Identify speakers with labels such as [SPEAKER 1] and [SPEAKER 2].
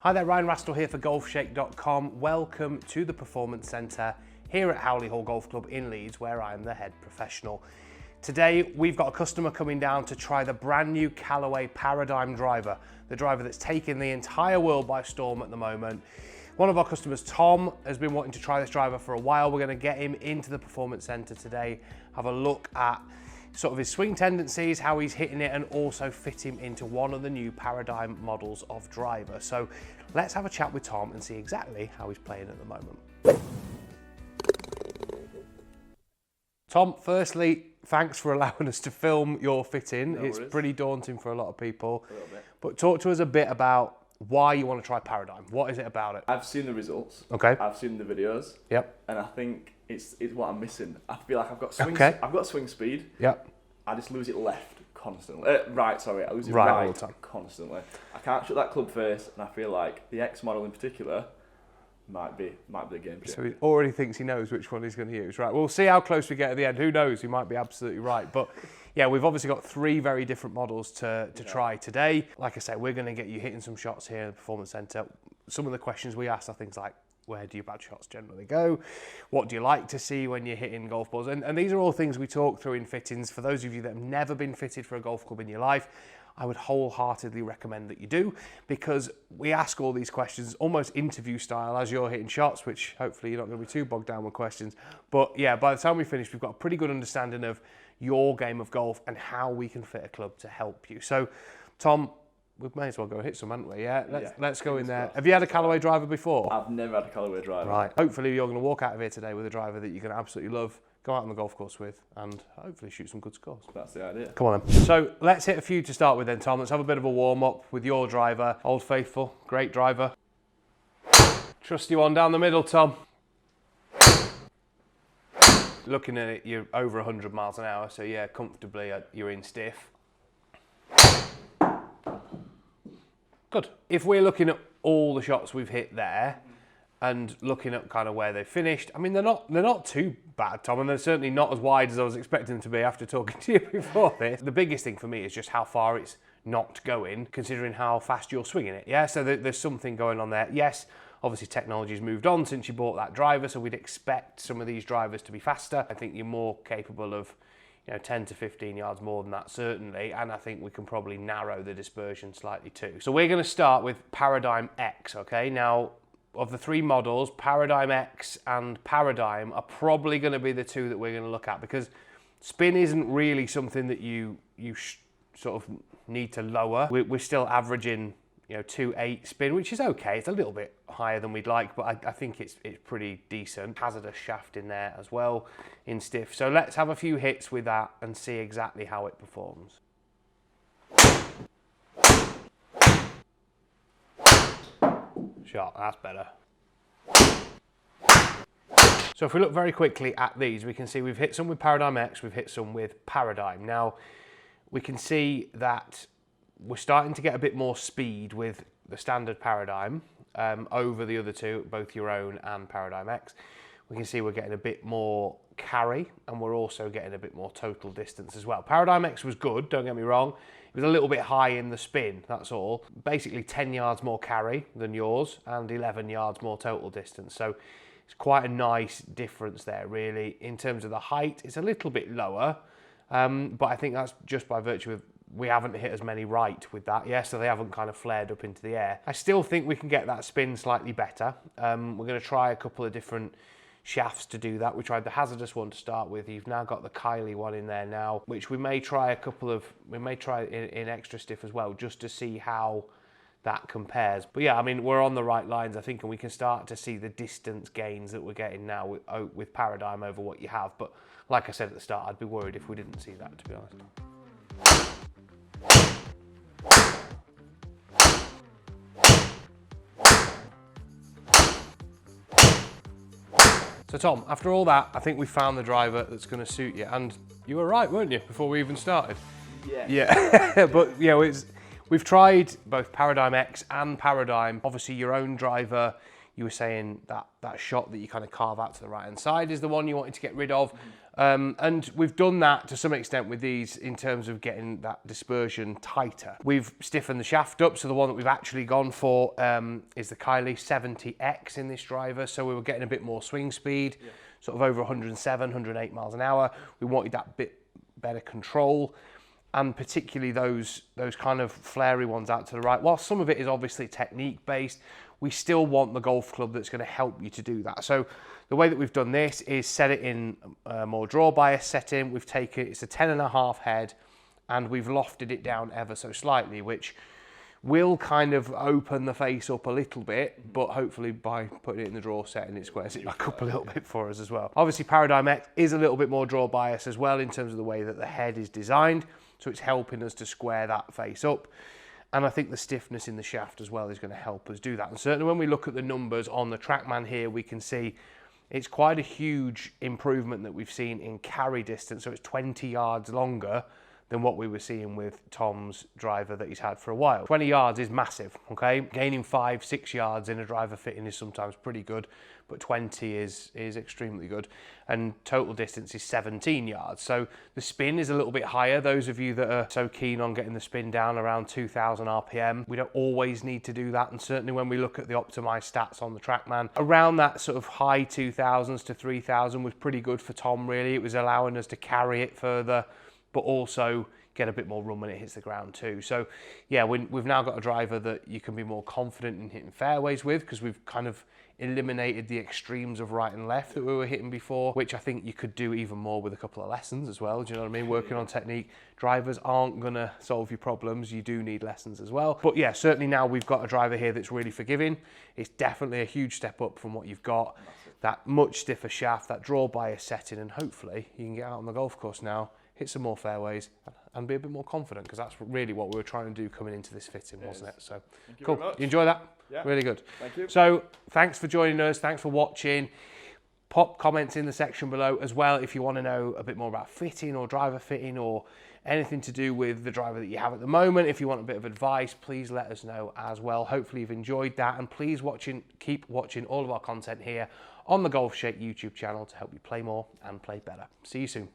[SPEAKER 1] Hi there, Ryan Rastall here for Golfshake.com. Welcome to the Performance Centre here at Howley Hall Golf Club in Leeds, where I'm the head professional. Today, we've got a customer coming down to try the brand new Callaway Paradym driver, the driver that's taking the entire world by storm at the moment. One of our customers, Tom, has been wanting to try this driver for a while. We're going to get him into the Performance Centre today, have a look at sort of his swing tendencies, how he's hitting it, and also fit him into one of the new Paradym models of driver. So let's have a chat with Tom and see exactly how he's playing at the moment. Tom, firstly, thanks for allowing us to film your fitting.
[SPEAKER 2] No
[SPEAKER 1] it's
[SPEAKER 2] worries.
[SPEAKER 1] Pretty daunting for a lot of people.
[SPEAKER 2] A little bit.
[SPEAKER 1] But talk to us a bit about why you want to try Paradym. What is it about it?
[SPEAKER 2] I've seen the results.
[SPEAKER 1] Okay.
[SPEAKER 2] I've seen the videos.
[SPEAKER 1] Yep.
[SPEAKER 2] And I think it's what I'm missing. I feel like I've got swing.
[SPEAKER 1] Okay.
[SPEAKER 2] I've got swing speed.
[SPEAKER 1] Yep.
[SPEAKER 2] I just lose it left constantly. Right, sorry. I lose it
[SPEAKER 1] Right all
[SPEAKER 2] right
[SPEAKER 1] the time.
[SPEAKER 2] constantly. I can't shoot that club face, and I feel like the X model in particular might be a game changer.
[SPEAKER 1] So he already thinks he knows which one he's going to use. Right, we'll see how close we get at the end. Who knows, he might be absolutely right. But yeah, we've obviously got three very different models to try today. Like I say, we're going to get you hitting some shots here in the Performance Centre. Some of the questions we ask are things like, where do your bad shots generally go? What do you like to see when you're hitting golf balls? And these are all things we talk through in fittings. For those of you that have never been fitted for a golf club in your life, I would wholeheartedly recommend that you do, because we ask all these questions almost interview style as you're hitting shots, which hopefully you're not going to be too bogged down with questions. But yeah, by the time we finish, we've got a pretty good understanding of your game of golf and how we can fit a club to help you. So, Tom, we may as well go hit some, haven't we? Yeah, let's go in there. Have you had a Callaway driver before?
[SPEAKER 2] I've never had a Callaway driver.
[SPEAKER 1] Right. Hopefully you're going to walk out of here today with a driver that you're going to absolutely love, go out on the golf course with, and hopefully shoot some good scores.
[SPEAKER 2] That's the idea.
[SPEAKER 1] Come on then. So let's hit a few to start with then, Tom. Let's have a bit of a warm-up with your driver. Old Faithful, great driver. Trusty one down the middle, Tom. Looking at it, you're over 100 miles an hour, so yeah, comfortably you're in stiff. Good. If we're looking at all the shots we've hit there and looking at kind of where they finished, I mean, they're not too bad, Tom, and they're certainly not as wide as I was expecting them to be after talking to you before this. The biggest thing for me is just how far it's not going, considering how fast you're swinging it. Yeah, so there's something going on there. Yes, obviously technology's moved on since you bought that driver, so we'd expect some of these drivers to be faster. I think you're more capable of 10 to 15 yards more than that, certainly, and I think we can probably narrow the dispersion slightly too. So we're going to start with Paradym X, okay? Now, of the three models, Paradym X and Paradym are probably going to be the two that we're going to look at, because spin isn't really something that you sort of need to lower. We're still averaging 2.8 spin, which is okay. It's a little bit higher than we'd like, but I think it's pretty decent. Hazardous shaft in there as well in stiff. So let's have a few hits with that and see exactly how it performs. Shot, that's better. So if we look very quickly at these, we can see we've hit some with Paradym X, we've hit some with Paradym. Now, we can see that we're starting to get a bit more speed with the standard Paradym over the other two, both your own and Paradym X. We can see we're getting a bit more carry, and we're also getting a bit more total distance as well. Paradym X was good, don't get me wrong. It was a little bit high in the spin, that's all. Basically 10 yards more carry than yours and 11 yards more total distance. So it's quite a nice difference there, really. In terms of the height, it's a little bit lower, but I think that's just by virtue of we haven't hit as many right with that, so they haven't kind of flared up into the air. I still think we can get that spin slightly better. We're going to try a couple of different shafts to do that. We tried the hazardous one to start with. You've now got the Kylie one in there now, which we may try in extra stiff as well, just to see how that compares. But yeah, I mean, we're on the right lines, I think, and we can start to see the distance gains that we're getting now with Paradym over what you have. But like I said at the start, I'd be worried if we didn't see that, to be honest. So Tom, after all that, I think we found the driver that's going to suit you, and you were right, weren't you, before we even started? Yeah. But we've tried both Paradym X and Paradym. Obviously, your own driver, you were saying that shot that you kind of carve out to the right-hand side is the one you wanted to get rid of. And we've done that to some extent with these in terms of getting that dispersion tighter. We've stiffened the shaft up, so the one that we've actually gone for is the Callaway 70X in this driver, so we were getting a bit more swing speed, sort of over 107, 108 miles an hour. We wanted that bit better control, and particularly those kind of flary ones out to the right. While some of it is obviously technique based, we still want the golf club that's going to help you to do that. So the way that we've done this is set it in a more draw bias setting. We've taken, it's a 10.5 head, and we've lofted it down ever so slightly, which will kind of open the face up a little bit, but hopefully by putting it in the draw setting, it squares it back up a little bit for us as well. Obviously Paradym X is a little bit more draw bias as well in terms of the way that the head is designed, so it's helping us to square that face up. And I think the stiffness in the shaft as well is going to help us do that. And certainly when we look at the numbers on the Trackman here, we can see it's quite a huge improvement that we've seen in carry distance. So it's 20 yards longer than what we were seeing with Tom's driver that he's had for a while. 20 yards is massive, okay? Gaining 5-6 yards in a driver fitting is sometimes pretty good, but 20 is extremely good. And total distance is 17 yards. So the spin is a little bit higher. Those of you that are so keen on getting the spin down around 2,000 RPM, we don't always need to do that. And certainly when we look at the optimized stats on the Trackman, around that sort of high 2,000s to 3,000 was pretty good for Tom, really. It was allowing us to carry it further, but also get a bit more run when it hits the ground too. So yeah, we've now got a driver that you can be more confident in hitting fairways with, because we've kind of eliminated the extremes of right and left that we were hitting before, which I think you could do even more with a couple of lessons as well. Do you know what I mean? Working on technique. Drivers aren't gonna solve your problems. You do need lessons as well. But yeah, certainly now we've got a driver here that's really forgiving. It's definitely a huge step up from what you've got. That much stiffer shaft, that draw bias setting, and hopefully you can get out on the golf course now, hit some more fairways, and be a bit more confident, because that's really what we were trying to do coming into this fitting, wasn't it? So cool. You enjoy that?
[SPEAKER 2] Yeah.
[SPEAKER 1] Really good.
[SPEAKER 2] Thank you.
[SPEAKER 1] So thanks for joining us. Thanks for watching. Pop comments in the section below as well if you want to know a bit more about fitting or driver fitting or anything to do with the driver that you have at the moment. If you want a bit of advice, please let us know as well. Hopefully you've enjoyed that, and please keep watching all of our content here on the Golf Shake YouTube channel to help you play more and play better. See you soon.